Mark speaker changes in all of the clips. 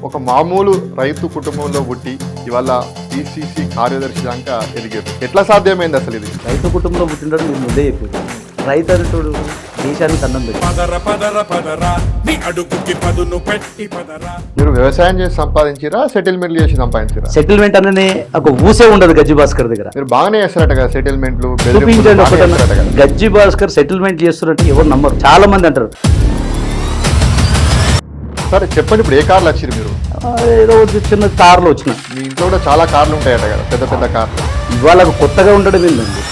Speaker 1: ఒక మామూలు రైతు కుటుంబంలో పుట్టి ఇవాళ పిసిసి కార్యదర్శి దాకా ఎదిగారు. ఎట్లా సాధ్యమైంది అసలు ఇది?
Speaker 2: రైతు కుటుంబంలో పుట్టినట్టు మీరు ముందే చెప్పారు. రైతు అనేటోడు దేశానికి అన్నం
Speaker 1: మీరు వ్యవసాయం చేసి సంపాదించిరా, సెటిల్మెంట్లు చేసి సంపాదించిరా?
Speaker 2: సెటిల్మెంట్ అనేది ఒక ఊసే ఉండదు గజ్జి భాస్కర్ దగ్గర.
Speaker 1: మీరు బాగానే చేస్తారట కదా సెటిల్మెంట్లు,
Speaker 2: చూపించండి ఒకటి. గజ్జి భాస్కర్ సెటిల్మెంట్ చేస్తున్నట్టు ఎవరు నమ్మరు, చాలా మంది అంటారు.
Speaker 1: సరే చెప్పండి, ఇప్పుడు ఏ కార్లు వచ్చింది మీరు?
Speaker 2: ఏదో చిన్న కార్లు వచ్చిన.
Speaker 1: మీ ఇంట్లో కూడా చాలా కార్లు ఉంటాయట కదా, పెద్ద పెద్ద కార్లు.
Speaker 2: ఇవాళ కొత్తగా ఉండడం ఏంటండి?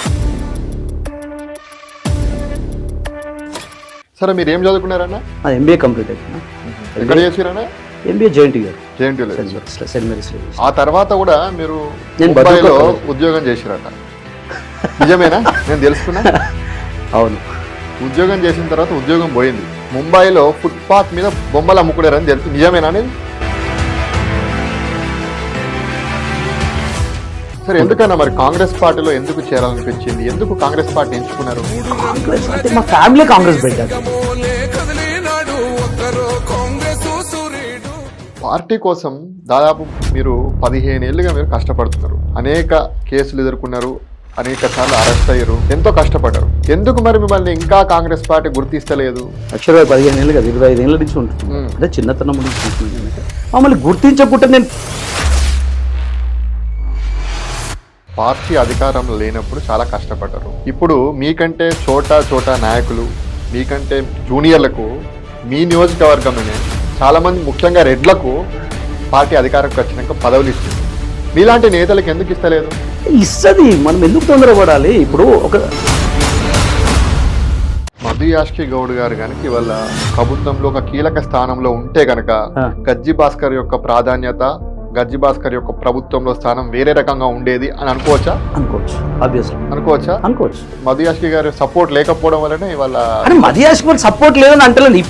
Speaker 1: సరే మీరు ఏం చదువుకున్నారన్నా?
Speaker 2: ఎంబీఏ కంప్లీట్ అయిపోయినా.
Speaker 1: ఎక్కడ చేసిరన్నా?
Speaker 2: MBA JNT
Speaker 1: Saint Mary's. ఆ తర్వాత కూడా మీరు ముంబైలో ఉద్యోగం చేసిరట, నిజమేనా? నేను తెలుసుకున్నా.
Speaker 2: అవును,
Speaker 1: ఉద్యోగం చేసిన తర్వాత ఉద్యోగం పోయింది. ముంబైలో ఫుట్పాత్ మీద బొమ్మలు అమ్ముకున్నారని తెలుసు, నిజమేనా? నేను సరే, ఎందుకన్నా మరి కాంగ్రెస్ పార్టీలో ఎందుకు చేరాలనిపించింది? ఎందుకు కాంగ్రెస్ పార్టీ ఎంచుకున్నారు?
Speaker 2: కాంగ్రెస్ అంటే మా ఫ్యామిలీ కాంగ్రెస్ పెట్టారు.
Speaker 1: పార్టీ కోసం దాదాపు మీరు 15 ఏళ్ళుగా మీరు కష్టపడుతున్నారు. అనేక కేసులు ఎదుర్కొన్నారు, అనేక సార్లు అరెస్ట్ అయ్యారు, ఎంతో కష్టపడ్డారు. ఎందుకు మరి మిమ్మల్ని ఇంకా కాంగ్రెస్ పార్టీ గుర్తిస్తలేదు?
Speaker 2: యాక్చువల్గా 15 ఏళ్ళు కదా, 25 ఏళ్ళ నుంచి ఉంటుంది. అంటే చిన్నతనం నుంచి మమ్మల్ని గుర్తించకుండా నేను
Speaker 1: పార్టీ అధికారంలో లేనప్పుడు చాలా కష్టపడ్డారు. ఇప్పుడు మీకంటే చోటా నాయకులు, మీకంటే జూనియర్లకు మీ నియోజకవర్గంలోనే చాలామంది, ముఖ్యంగా రెడ్లకు పార్టీ అధికారంకి వచ్చినాక పదవులు ఇస్తుంది. మీలాంటి నేతలకు ఎందుకు ఇస్తలేదు?
Speaker 2: ఇస్తుంది, మనం ఎందుకు తొందరపడాలి? ఇప్పుడు ఒక
Speaker 1: మధు యాష్కి గౌడ్ గారు కనుక ఇవాళ ప్రభుత్వంలో ఒక కీలక స్థానంలో ఉంటే గనక గజ్జి భాస్కర్ యొక్క ప్రాధాన్యత, గజ్జి భాస్కర్ యొక్క ప్రభుత్వంలో స్థానం వేరే రకంగా ఉండేది అని అనుకోవచ్చా?
Speaker 2: అనుకోవచ్చు, ఆబ్వియస్లీ అనుకోవచ్చు.
Speaker 1: మధు యాష్కి గారి సపోర్ట్ లేకపోవడం వల్లనే ఇవాళ.
Speaker 2: మధు యాష్కి సపోర్ట్ లేదని అంటలేదు.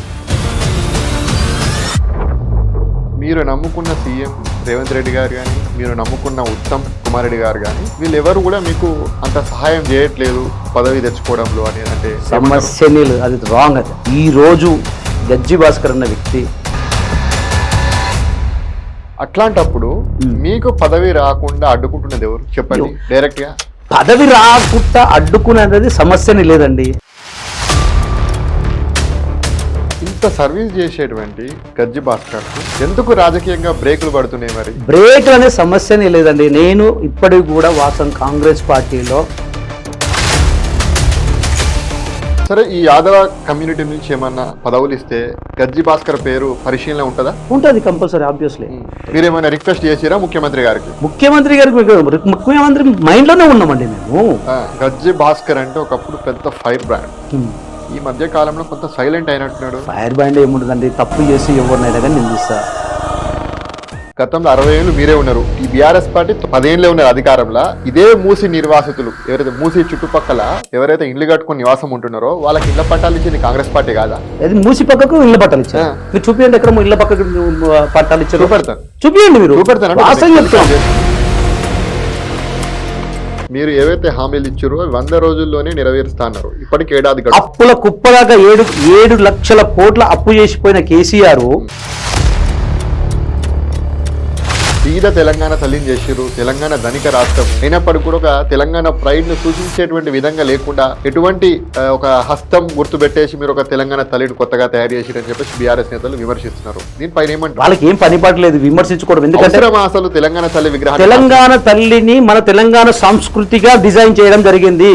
Speaker 1: మీరు నమ్ముకున్న సీఎం రేవంత్ రెడ్డి గారు కానీ, మీరు నమ్ముకున్న ఉత్తమ్ కుమార్ రెడ్డి గారు కానీ, వీళ్ళెవరు కూడా మీకు అంత సహాయం చేయట్లేదు పదవి తెచ్చుకోవడంలో అనేది. అంటే
Speaker 2: సమస్య అది రాంగ్. అది ఈ రోజు గజ్జి భాస్కర్ అన్న వ్యక్తి,
Speaker 1: అట్లాంటప్పుడు మీకు పదవి రాకుండా అడ్డుకుంటున్నది ఎవరు చెప్పండి డైరెక్ట్ గా?
Speaker 2: పదవి రాకుండా అడ్డుకునేది సమస్యని లేదండి.
Speaker 1: ఇంత సర్వీస్ చేసేటువంటి గజ్జి భాస్కర్ ఎందుకు రాజకీయంగా బ్రేకులు పడుతున్నాయి? మరి
Speaker 2: బ్రేక్ అనే సమస్యనే లేదండి. నేను ఇప్పటికి కూడా వాసం కాంగ్రెస్ పార్టీలో.
Speaker 1: సరే, ఈ యాదవ కమ్యూనిటీ నుంచి ఏమన్నా పదవులు ఇస్తే గజ్జి భాస్కర్ పేరు పరిశీలన ఉంటుందా?
Speaker 2: ఉంటుంది, కంపల్సరీ, ఆబ్వియస్లీ.
Speaker 1: మీరేమైనా రిక్వెస్ట్ చేసిరా ముఖ్యమంత్రి గారికి?
Speaker 2: ముఖ్యమంత్రి మైండ్ లోనే ఉన్నామండి మేము.
Speaker 1: గజ్జి భాస్కర్ అంటే ఒకప్పుడు పెద్ద ఫైర్ బ్రాండ్, ఈ మధ్య కాలంలో కొంత సైలెంట్ అయినట్టున్నాడు.
Speaker 2: ఫైర్ బ్రాండ్ ఏముంటుందండి? తప్పు చేసి ఎవరినైనా కానీ నిందిస్తా.
Speaker 1: గతంలో 60 ఏళ్ళు మీరే ఉన్నారు, ఈ బీఆర్ఎస్ పార్టీ 10 ఏళ్ళే ఉన్నారు అధికారంలో. ఇదే మూసి నిర్వాసితులు ఎవరైతే మూసి చుట్టుపక్కల ఎవరైతే ఇల్లు కట్టుకుని నివాసం ఉంటున్నారో వాళ్ళకి ఇళ్ల పట్టాలు ఇచ్చింది కాంగ్రెస్ పార్టీ కాదా?
Speaker 2: అది మూసి పక్కకు ఇళ్ల పట్టాలు ఇచ్చారు. మీరు చూపించండి, ఎక్కడ ఇళ్ల పక్కకు పట్టాలు ఇచ్చారు.
Speaker 1: చూపెడతాను,
Speaker 2: చూపించండి. మీరు
Speaker 1: చూపెడతాను. మీరు ఏవైతే హామీలు ఇచ్చారో 100 రోజుల్లోనే నెరవేరుస్తున్నారు. ఇప్పటికి ఏడాది
Speaker 2: అప్పుల కుప్పలాగా 7 లక్షల కోట్ల అప్పు చేసిపోయిన కేసీఆర్
Speaker 1: సీదా తెలంగాణ తల్లిని చేసిరు. తెలంగాణ ధనిక రాష్ట్రం అయినప్పటికీ కూడా ఒక తెలంగాణ ప్రైడ్ ను సూచించేటువంటి విధంగా లేకుండా ఎటువంటి ఒక హస్తం గుర్తు పెట్టేసి మీరు ఒక తెలంగాణ తల్లిని కొత్తగా తయారు చేసిరని చెప్పేసి బీఆర్ఎస్ నేతలు విమర్శిస్తున్నారు. దీనిపైన ఏమంటారు?
Speaker 2: వాళ్ళకి ఏం పని పాటలేదు విమర్శించుకోవడం. ఎందుకంటే
Speaker 1: అసలు తెలంగాణ తల్లి విగ్రహం,
Speaker 2: తెలంగాణ తల్లిని మన తెలంగాణ సంస్కృతిగా డిజైన్ చేయడం జరిగింది.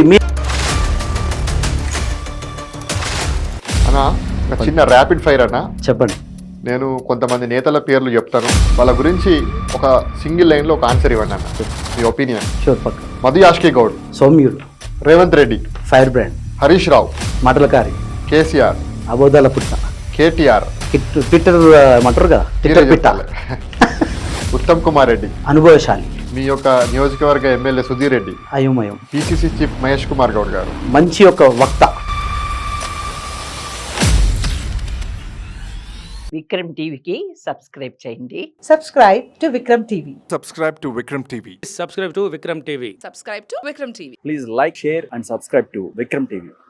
Speaker 1: అన్నా చిన్న ర్యాపిడ్ ఫైర్ అన్నా
Speaker 2: చెప్పండి.
Speaker 1: నేను కొంతమంది నేతల పేర్లు చెప్తాను, వాళ్ళ గురించి ఒక సింగిల్ లైన్ లో ఒక ఆన్సర్ ఇవ్వండి అన్న, మీ ఒపీనియన్. మధు యాష్కి గౌడ్,
Speaker 2: సౌమ్యుడు,
Speaker 1: రేవంత్ రెడ్డి
Speaker 2: ఫైర్ బ్రాండ్,
Speaker 1: హరీష్ రావు
Speaker 2: మటలకారి,
Speaker 1: కేసీఆర్
Speaker 2: అబోధాల పుట్ట,
Speaker 1: కేటీఆర్
Speaker 2: ట్విట్టర్ అంటారు కదా,
Speaker 1: ఉత్తమ్ కుమార్ రెడ్డి
Speaker 2: అనుభవశాలి,
Speaker 1: మీ యొక్క నియోజకవర్గ ఎమ్మెల్యే సుధీర్ రెడ్డి,
Speaker 2: అయోమయం,
Speaker 1: పిసిసి చీఫ్ మహేష్ కుమార్ గౌడ్ గారు,
Speaker 2: మంచి ఒక వక్త.
Speaker 3: విక్రమ్ టీవీకి సబ్స్క్రైబ్ చేయండి.
Speaker 4: Subscribe to Vikram TV.
Speaker 5: Subscribe to Vikram TV.
Speaker 6: Subscribe to Vikram TV.
Speaker 7: Subscribe to Vikram TV.
Speaker 6: Please like, share and subscribe to Vikram TV.